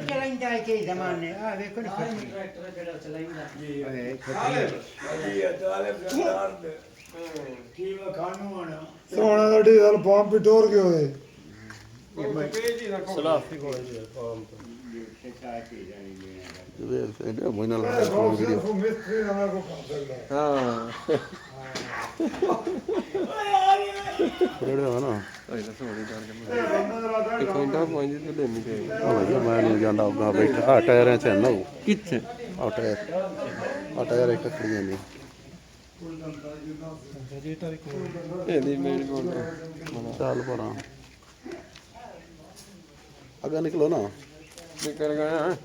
चलाइंदा के जमाने आ देखो ना ट्रैक्टर जेड़ा चलाइंदा सोना दा डीजल पंप ही टोर के होए सलाफी को पंप ਇਹਦੇ ਮੋਇਨਾ ਲਾ ਵੀਡੀਓ मिस्त्री ना मेरे को कर सकता ਹਾਂ ਜਿਹੜੇ ਆ ਨਾ ਇਹਦਾ ਸੋਣੀ ਕਰ ਕੇ ਇੱਕ ਘੰਟਾ ਪਹੁੰਚ ਤੇ ਲੈਣੀ ਤੇ ਉਹ ਭਈਆ ਮੈਂ ਨਹੀਂ ਜਾਂਦਾ ਉਹਦਾ ਬੈਠਾ ਆ ਟਾਇਰਾਂ 'ਚ ਨਾ ਉਹ ਕਿੱਥੇ ਆ ਟਾਇਰ ਇੱਕ ਖੜੀਆਂ ਨੇ ਇਹਦੀ ਮੇਰੀ ਕੋਲ ਚੱਲ ਪਰਾਂ ਅੱਗੇ ਨਿਕਲੋ ਨਾ ਨਿਕਲ ਗਿਆ